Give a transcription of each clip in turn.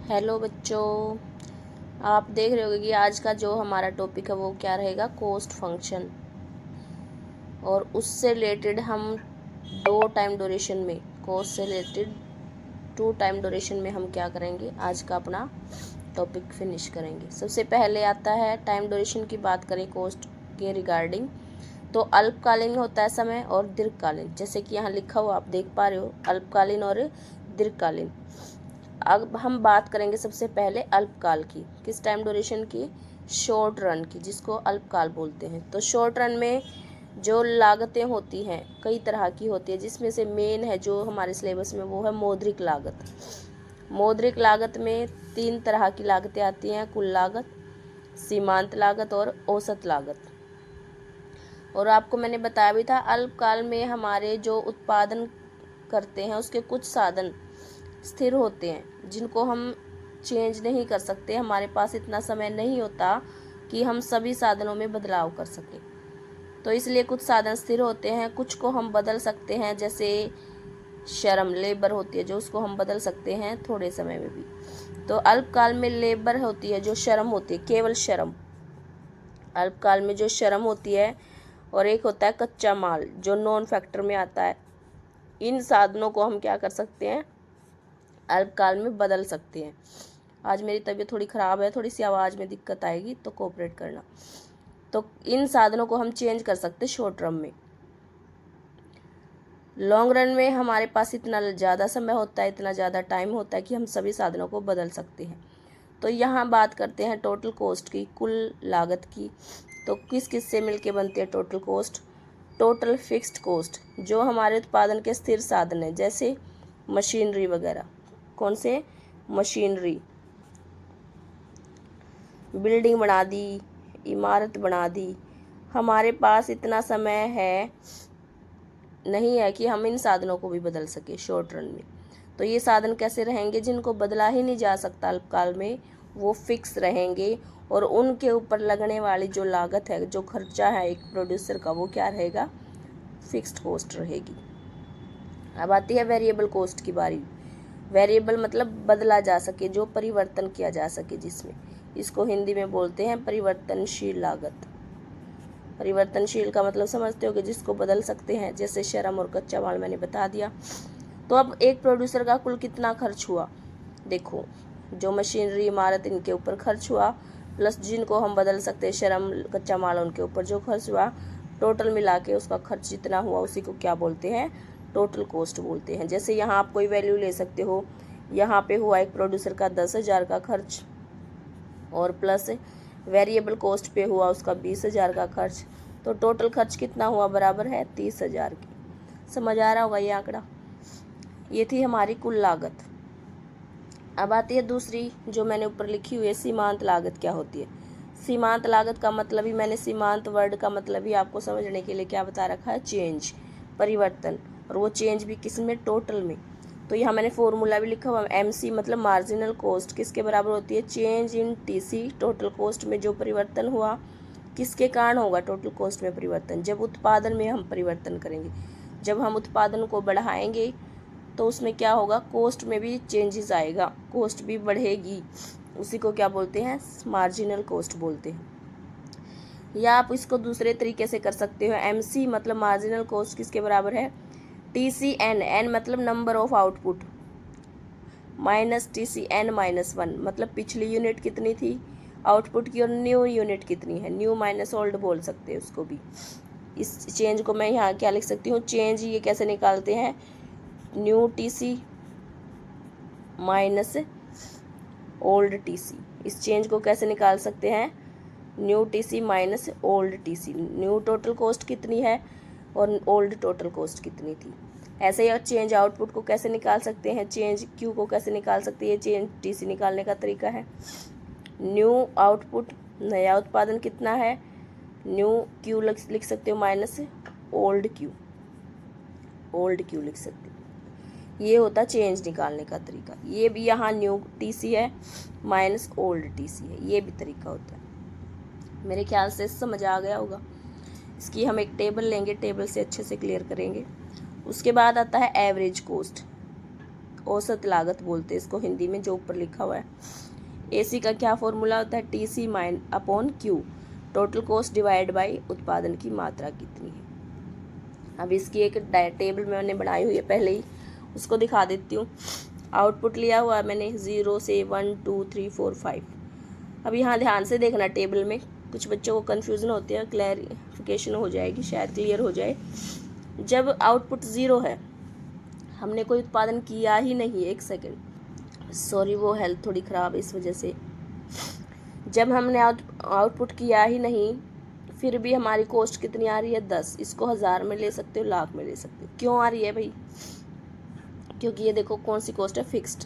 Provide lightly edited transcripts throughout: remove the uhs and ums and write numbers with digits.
Hello बच्चों, आप देख रहे होगे कि आज का जो हमारा टॉपिक है वो क्या रहेगा, कॉस्ट फंक्शन। और उससे रिलेटेड हम दो टाइम ड्यूरेशन में, कॉस्ट से रिलेटेड 2 टाइम ड्यूरेशन में हम क्या करेंगे, आज का अपना टॉपिक फिनिश करेंगे। सबसे पहले आता है टाइम ड्यूरेशन की बात करें कॉस्ट के रिगार्डिंग, तो अल्पकालीन होता है समय और दीर्घकालीन। जैसे कि यहाँ लिखा हुआ आप देख पा रहे हो, अल्पकालीन और दीर्घकालीन। अब हम बात करेंगे सबसे पहले अल्पकाल की, किस टाइम ड्यूरेशन की, शॉर्ट रन की, जिसको अल्पकाल बोलते हैं। तो शॉर्ट रन में जो लागतें होती हैं कई तरह की होती है, जिसमें से मेन है जो हमारे सिलेबस में वो है मौद्रिक लागत। मौद्रिक लागत में 3 तरह की लागतें आती हैं, कुल लागत, सीमांत लागत और औसत लागत। और आपको मैंने बताया भी था अल्पकाल में हमारे जो उत्पादन करते हैं उसके कुछ साधन स्थिर होते हैं जिनको हम चेंज नहीं कर सकते। हमारे पास इतना समय नहीं होता कि हम सभी साधनों में बदलाव कर सकें, तो इसलिए कुछ साधन स्थिर होते हैं, कुछ को हम बदल सकते हैं। जैसे श्रम, लेबर होती है जो, उसको हम बदल सकते हैं थोड़े समय में भी। तो अल्पकाल में लेबर होती है, जो श्रम होती है, केवल श्रम। अल्पकाल में जो श्रम होती है, और एक होता है कच्चा माल जो नॉन फैक्टर में आता है। इन साधनों को हम क्या कर सकते हैं, अल्पकाल में बदल सकते हैं। आज मेरी तबीयत थोड़ी ख़राब है, थोड़ी सी आवाज़ में दिक्कत आएगी तो कोऑपरेट करना। तो इन साधनों को हम चेंज कर सकते हैं शॉर्ट टर्म में। लॉन्ग रन में हमारे पास इतना ज़्यादा समय होता है, इतना ज़्यादा टाइम होता है कि हम सभी साधनों को बदल सकते हैं। तो यहाँ बात करते हैं टोटल कॉस्ट की, कुल लागत की। तो किस किस से मिलके बनती है total cost, total fixed cost, जो हमारे उत्पादन के स्थिर साधन हैं, जैसे मशीनरी वगैरह। कौन से, मशीनरी, बिल्डिंग बना दी, इमारत बना दी। हमारे पास इतना समय है नहीं है कि हम इन साधनों को भी बदल सके शॉर्ट रन में। तो ये साधन कैसे रहेंगे, जिनको बदला ही नहीं जा सकता अल्पकाल में, वो फिक्स रहेंगे। और उनके ऊपर लगने वाली जो लागत है, जो खर्चा है एक प्रोड्यूसर का, वो क्या रहेगा, फिक्स्ड कॉस्ट रहेगी। अब आती है वेरिएबल कॉस्ट की बारी। वेरिएबल मतलब बदला जा सके, जो परिवर्तन किया जा सके, जिसमें, इसको हिंदी में बोलते हैं परिवर्तनशील लागत। परिवर्तनशील का मतलब समझते हो कि जिसको बदल सकते हैं, जैसे श्रम और कच्चा माल मैंने बता दिया। तो अब एक प्रोड्यूसर का कुल कितना खर्च हुआ, देखो, जो मशीनरी, इमारत, इनके ऊपर खर्च हुआ, प्लस जिनको हम बदल सकते हैं, श्रम, कच्चा माल, उनके ऊपर जो खर्च हुआ, टोटल मिला के उसका खर्च जितना हुआ उसी को क्या बोलते हैं, टोटल कॉस्ट बोलते हैं। जैसे यहाँ आप कोई वैल्यू ले सकते हो, यहाँ पे हुआ एक प्रोड्यूसर का 10,000 का खर्च, और प्लस वेरिएबल कॉस्ट पे हुआ उसका 20,000 का खर्च, तो टोटल खर्च कितना हुआ, बराबर है 30,000 की। समझ आ रहा होगा ये आंकड़ा। ये थी हमारी कुल लागत। अब आती है दूसरी जो मैंने ऊपर लिखी हुई है, सीमांत लागत क्या होती है। सीमांत लागत का मतलब ही मैंने, सीमांत वर्ड का मतलब ही आपको समझने के लिए क्या बता रखा है, चेंज, परिवर्तन। और वो चेंज भी किस में, टोटल में। तो यहाँ मैंने फॉर्मूला भी लिखा हुआ, MC मतलब मार्जिनल कॉस्ट किसके बराबर होती है, change in TC, total cost में जो परिवर्तन हुआ, किसके कारण होगा टोटल कॉस्ट में परिवर्तन, जब उत्पादन में हम परिवर्तन करेंगे। जब हम उत्पादन को बढ़ाएंगे तो उसमें क्या होगा, कॉस्ट में भी चेंजेस आएगा, कॉस्ट भी बढ़ेगी। उसी को क्या बोलते हैं, मार्जिनल कॉस्ट बोलते हैं। या आप इसको दूसरे तरीके से कर सकते हो, MC मतलब मार्जिनल कॉस्ट किसके बराबर है, TCN, N मतलब number of output, minus TCN -1 मतलब पिछली यूनिट कितनी थी आउटपुट की, और न्यू यूनिट कितनी है, न्यू माइनस ओल्ड बोल सकते हैं उसको भी। इस चेंज को मैं यहाँ क्या लिख सकती हूँ, चेंज ये कैसे निकालते हैं, new TC minus old TC। इस चेंज को कैसे निकाल सकते हैं, new TC minus old TC। New total cost कितनी है और ओल्ड टोटल कॉस्ट कितनी थी। ऐसे ही चेंज आउटपुट को कैसे निकाल सकते हैं, चेंज Q को कैसे निकाल सकते हैं, चेंज TC निकालने का तरीका है। न्यू आउटपुट, नया उत्पादन कितना है, न्यू Q लिख सकते हो minus old Q, old Q लिख सकते हो। ये होता चेंज निकालने का तरीका। ये भी यहाँ न्यू TC है माइनस ओल्ड TC है, ये भी तरीका होता है। मेरे ख्याल से समझ आ गया होगा। इसकी हम एक टेबल लेंगे, टेबल से अच्छे से क्लियर करेंगे। उसके बाद आता है एवरेज कॉस्ट। औसत लागत बोलते हैं इसको हिंदी में, जो ऊपर लिखा हुआ है। AC का क्या फॉर्मूला होता है, TC mine upon Q, total cost divide by उत्पादन की मात्रा कितनी है। अब इसकी एक टेबल मैंने बनाई हुई है पहले ही, उसको दिखा देती हूँ। आउटपुट लिया हुआ है मैंने 0 से 1 2 3 4 5। अब यहाँ ध्यान से देखना टेबल में, कुछ बच्चों को कन्फ्यूज़न होती है, क्लैरिफिकेशन हो जाएगी, शायद क्लियर हो जाए। जब आउटपुट 0 है, हमने कोई उत्पादन किया ही नहीं, एक सेकेंड, सॉरी वो हेल्थ थोड़ी ख़राब है इस वजह से। जब हमने आउटपुट किया ही नहीं, फिर भी हमारी कॉस्ट कितनी आ रही है 10। इसको 1000 में ले सकते हो, लाख में ले सकते हो। क्यों आ रही है भाई, क्योंकि ये देखो कौन सी कॉस्ट है, फिक्स्ड।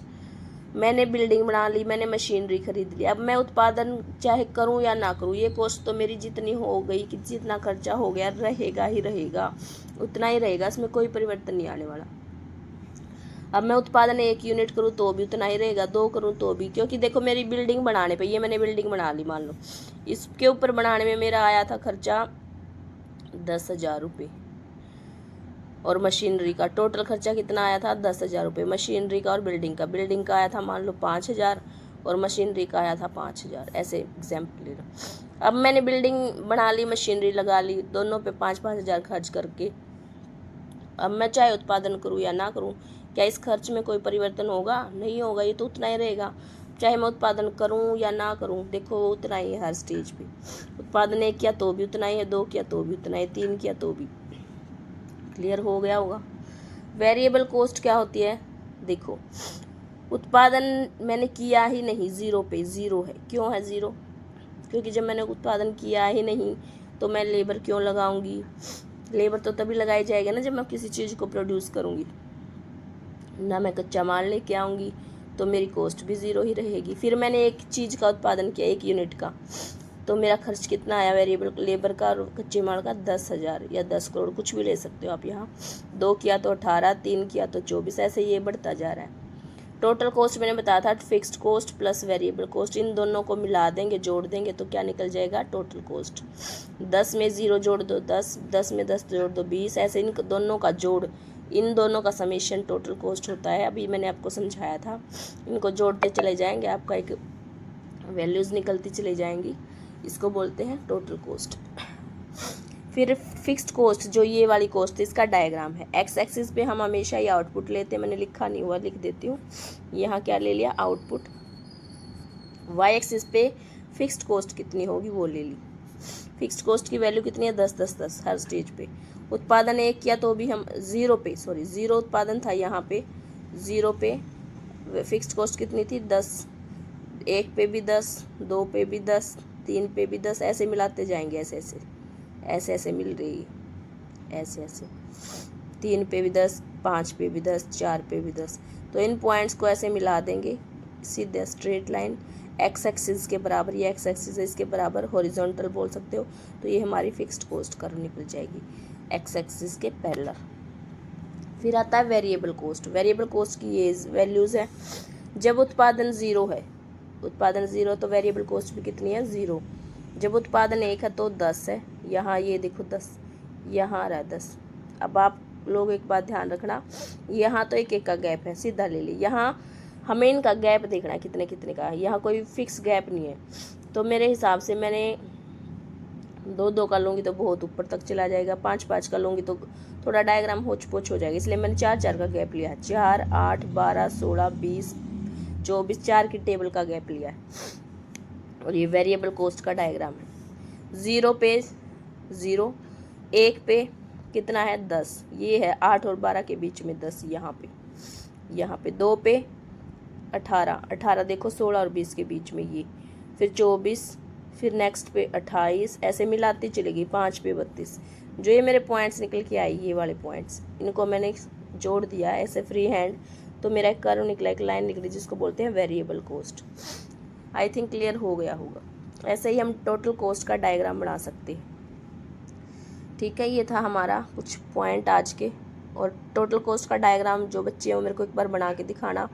मैंने बिल्डिंग बना ली, मैंने मशीनरी खरीद ली, अब मैं उत्पादन चाहे करूं या ना करूं, ये कॉस्ट तो मेरी जितनी हो गई, कि जितना खर्चा हो गया रहेगा ही रहेगा, उतना ही रहेगा, इसमें कोई परिवर्तन नहीं आने वाला। अब मैं उत्पादन 1 यूनिट करूँ तो भी उतना ही रहेगा, 2 करूँ तो भी, क्योंकि देखो मेरी बिल्डिंग बनाने पे, ये मैंने बिल्डिंग बना ली मान लो, इसके ऊपर बनाने में मेरा आया था खर्चा 10,000 रुपये, और मशीनरी का टोटल खर्चा कितना आया था 10,000 रुपये, मशीनरी का और बिल्डिंग का। बिल्डिंग का आया था मान लो 5,000 और मशीनरी का आया था 5,000, ऐसे एग्जाम्पल ले लो। अब मैंने बिल्डिंग बना ली, मशीनरी लगा ली, दोनों पे 5-5 हज़ार खर्च करके, अब मैं चाहे उत्पादन करूँ या ना करूँ, क्या इस खर्च में कोई परिवर्तन होगा, नहीं होगा, ये तो उतना ही रहेगा। चाहे मैं उत्पादन करूँ या ना करूँ, देखो वो उतना ही है हर स्टेज पे। उत्पादन 1 किया तो भी उतना ही है, 2 किया तो भी उतना ही, 3 किया तो भी। क्लियर हो गया होगा। वेरिएबल कॉस्ट क्या होती है, देखो उत्पादन मैंने किया ही नहीं, 0 पे, 0 है। क्यों है 0, क्योंकि जब मैंने उत्पादन किया ही नहीं तो मैं लेबर क्यों लगाऊंगी। लेबर तो तभी लगाई जाएगी ना जब मैं किसी चीज़ को प्रोड्यूस करूंगी, ना मैं कच्चा माल लेके आऊँगी, तो मेरी कॉस्ट भी 0 ही रहेगी। फिर मैंने एक चीज़ का उत्पादन किया 1 यूनिट का, तो मेरा खर्च कितना आया वेरिएबल लेबर का और कच्चे माल का, 10,000 या 10 करोड़, कुछ भी ले सकते हो आप। यहाँ 2 किया तो 18, 3 किया तो 24, ऐसे ये बढ़ता जा रहा है। टोटल कॉस्ट मैंने बताया था fixed cost plus variable cost, इन दोनों को मिला देंगे, जोड़ देंगे तो क्या निकल जाएगा, टोटल कॉस्ट। 10 में 0 जोड़ दो 10, 10 में 10 जोड़ दो 20, ऐसे इन दोनों का जोड़, इन दोनों का समेशन टोटल कॉस्ट होता है। अभी मैंने आपको समझाया था, इनको जोड़ते चले जाएंगे, आपका एक वैल्यूज़ निकलती चली जाएंगी, इसको बोलते हैं टोटल कॉस्ट। फिर फिक्स्ड कॉस्ट, जो ये वाली कॉस्ट है, इसका डायग्राम है। एक्स एक्सिस पे हम हमेशा ये आउटपुट लेते हैं, मैंने लिखा नहीं हुआ, लिख देती हूँ। यहाँ क्या ले लिया, आउटपुट। वाई एक्सिस पे फिक्स्ड कॉस्ट कितनी होगी वो ले ली। फिक्स्ड कॉस्ट की वैल्यू कितनी है, 10 10 10 हर स्टेज पे। उत्पादन 1 किया तो भी हम 0 पे, सॉरी 0 उत्पादन था, यहाँ पे 0 पे फिक्स्ड कॉस्ट कितनी थी, 10। 1 पे भी 10, 2 पे भी 10, 3 पे भी 10, ऐसे मिलाते जाएंगे, ऐसे ऐसे ऐसे ऐसे मिल रही है, ऐसे ऐसे। 3 पे भी 10, 5 पे भी 10, 4 पे भी 10। तो इन पॉइंट्स को ऐसे मिला देंगे, सीधे स्ट्रेट लाइन एक्स एक्सिस के बराबर, ये एक्स एक्सिस है इसके बराबर, हॉरिजॉन्टल बोल सकते हो। तो ये हमारी फिक्स्ड कॉस्ट कर्व निकल जाएगी एक्स एक्सिस के पैरेलल। फिर आता है वेरिएबल कॉस्ट। वेरिएबल कॉस्ट की ये वैल्यूज़ है। जब उत्पादन 0 है, उत्पादन 0 तो वेरिएबल कॉस्ट भी कितनी है, 0। जब उत्पादन 1 है तो 10 है, यहाँ ये देखो 10, यहाँ आ रहा है 10। अब आप लोग एक बात ध्यान रखना, यहाँ तो एक का गैप है, सीधा ले ली। यहाँ हमें इनका गैप देखना है कितने कितने का है, यहाँ कोई फिक्स गैप नहीं है। तो मेरे हिसाब से मैंने 2-2 का लूँगी तो बहुत ऊपर तक चला जाएगा, 5-5 का लूँगी तो थोड़ा डायग्राम होच पोच हो जाएगा, इसलिए मैंने 4-4 का गैप लिया है। 4, 8, 12, 16, 20, 24, 4 की टेबल का गैप लिया है। और ये वेरिएबल कॉस्ट का डायग्राम है। 0 पे 0, 1 पे कितना है 10, ये है 8 और 12 के बीच में 10, यहाँ पे 2 पे 18, 18 देखो 16 और 20 के बीच में ये, फिर 24, फिर नेक्स्ट पे 28, ऐसे मिलाती चलेगी। 5 पे 32। जो ये मेरे पॉइंट्स निकल के आई, ये वाले पॉइंट्स, इनको मैंने जोड़ दिया ऐसे फ्री हैंड, तो मेरा एक कर्व निकला, एक लाइन निकली, जिसको बोलते हैं variable cost. I think clear हो गया होगा। ऐसे ही हम टोटल कॉस्ट का डायग्राम बना सकते हैं। ठीक है, ये था हमारा कुछ पॉइंट आज के। और टोटल कॉस्ट का डायग्राम जो बच्चे हो मेरे को एक बार बना के दिखाना,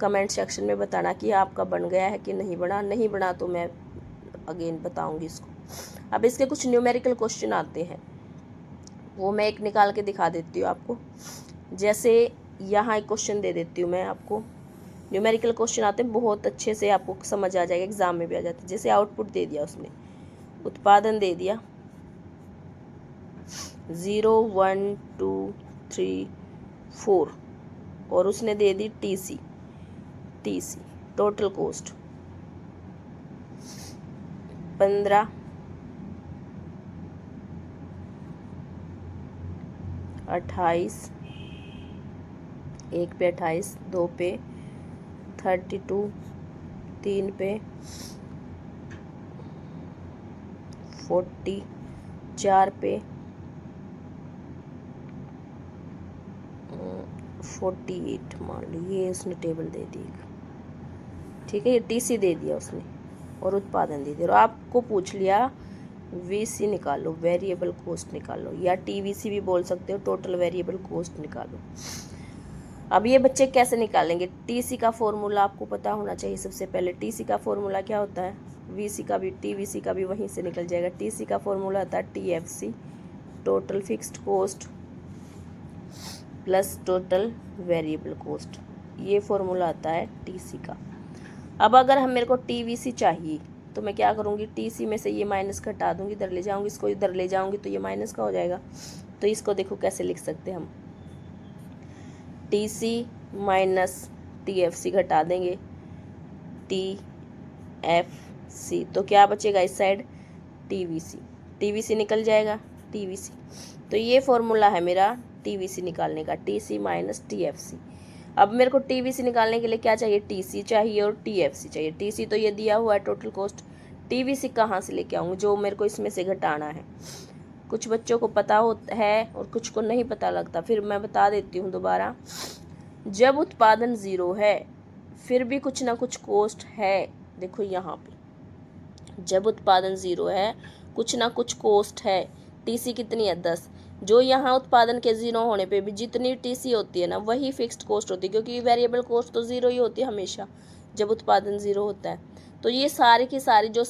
कमेंट सेक्शन में बताना कि आपका बन गया है कि नहीं बना। नहीं बना तो मैं अगेन बताऊंगी इसको। अब इसके कुछ न्यूमेरिकल क्वेश्चन आते हैं, वो मैं एक निकाल के दिखा देती हूँ आपको। जैसे यहाँ एक क्वेश्चन दे देती हूँ मैं आपको। न्यूमेरिकल क्वेश्चन आते हैं बहुत अच्छे से, आपको समझ आ जाएगा, एग्जाम में भी आ जाता है। जैसे आउटपुट दे दिया उसने, उत्पादन दे दिया 0 1 2 3 4 और उसने दे दी टीसी टोटल कॉस्ट 15, 28, 1 पे 28, 2 पे 32, 3 पे 40, 4 पे 48 मान लो, ये उसने टेबल दे दी, ठीक है। ये टीसी दे दिया उसने और उत्पादन दे दिया, और आपको पूछ लिया वीसी निकालो, वेरिएबल कॉस्ट निकालो, या टीवीसी भी बोल सकते हो, टोटल वेरिएबल कॉस्ट निकालो। अब ये बच्चे कैसे निकालेंगे? टीसी का फॉर्मूला आपको पता होना चाहिए सबसे पहले। टीसी का फॉर्मूला क्या होता है? वीसी का भी, टीवीसी का भी वहीं से निकल जाएगा। टीसी का फॉर्मूला होता है TFC, total fixed cost plus total variable cost, ये फॉर्मूला आता है टीसी का। अब अगर हम मेरे को टीवीसी चाहिए तो मैं क्या करूँगी? टीसी में से ये माइनस घटा दूंगी, इधर ले जाऊंगी, इसको इधर ले जाऊंगी तो ये माइनस का हो जाएगा। तो इसको देखो कैसे लिख सकते हैं हम, टीसी माइनस टीएफसी घटा देंगे टीएफसी, तो क्या बचेगा इस साइड? टीवीसी, टीवीसी निकल जाएगा टीवीसी। तो ये फॉर्मूला है मेरा टीवीसी निकालने का, टीसी माइनस टीएफसी। अब मेरे को टीवीसी निकालने के लिए क्या चाहिए? टीसी चाहिए और टीएफसी चाहिए। टीसी तो ये दिया हुआ है टोटल कॉस्ट, टीवीसी कहाँ से लेके आऊँ? जो मेरे को इसमें से घटाना है। कुछ बच्चों को पता होता है और कुछ को नहीं पता लगता, फिर मैं बता देती हूँ दोबारा। जब उत्पादन 0 है फिर भी कुछ ना कुछ कॉस्ट है, देखो यहाँ पे जब उत्पादन 0 है कुछ ना कुछ कॉस्ट है। टीसी कितनी है? 10। जो यहाँ उत्पादन के 0 होने पे भी जितनी टीसी होती है ना वही फिक्स्ड कॉस्ट होती है, क्योंकि वेरिएबल कॉस्ट तो 0 ही होती है हमेशा जब उत्पादन 0 होता है। तो ये सारी की सारी जो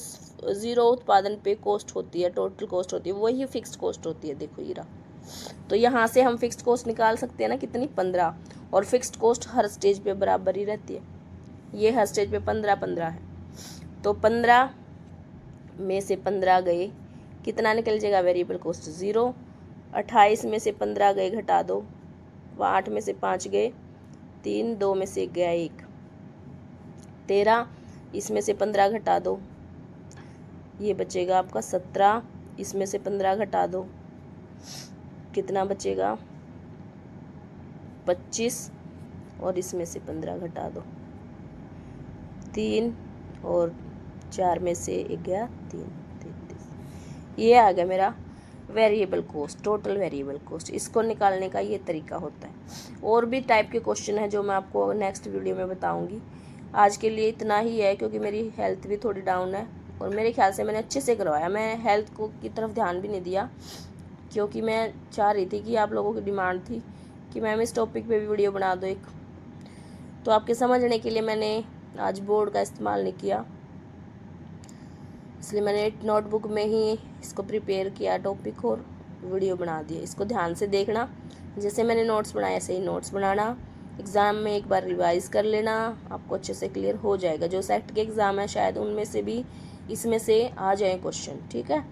0 उत्पादन पे कॉस्ट होती है, टोटल कॉस्ट होती है, वही फिक्स्ड कॉस्ट होती है। देखो ये रहा। तो यहाँ से हम फिक्स्ड कॉस्ट निकाल सकते हैं ना, कितनी? 15। और फिक्स्ड कॉस्ट हर स्टेज पे बराबर ही रहती है, ये हर स्टेज पे 15 है। तो 15 में से 15 गए, कितना निकल जाएगा? Variable cost 0। 28 में से 15 गए, घटा दो, 8 में से 5 गए 3, 2 में से 1 गया 1, 13, इसमें से 15 घटा दो, ये बचेगा आपका 17, इसमें से 15 घटा दो, कितना बचेगा? 25, और इसमें से 15 घटा दो, 3, और 4 में से 1 गया 3, 33। ये आ गया मेरा variable cost, total variable cost. इसको निकालने का ये तरीका होता है। और भी टाइप के क्वेश्चन है जो मैं आपको नेक्स्ट वीडियो में बताऊंगी। आज के लिए इतना ही है, क्योंकि मेरी हेल्थ भी थोड़ी डाउन है और मेरे ख्याल से मैंने अच्छे से करवाया। मैं हेल्थ को की तरफ ध्यान भी नहीं दिया, क्योंकि मैं चाह रही थी कि आप लोगों की डिमांड थी कि मैम इस टॉपिक पे भी वीडियो बना दो एक। तो आपके समझने के लिए मैंने आज बोर्ड का इस्तेमाल नहीं किया, इसलिए मैंने एक नोटबुक में ही इसको प्रिपेयर किया टॉपिक और वीडियो बना दिया। इसको ध्यान से देखना, जैसे मैंने नोट्स बनाए ऐसे ही नोट्स बनाना। एग्ज़ाम में एक बार रिवाइज़ कर लेना, आपको अच्छे से क्लियर हो जाएगा। जो सेट के एग्ज़ाम है शायद उनमें से भी इसमें से आ जाए क्वेश्चन, ठीक है।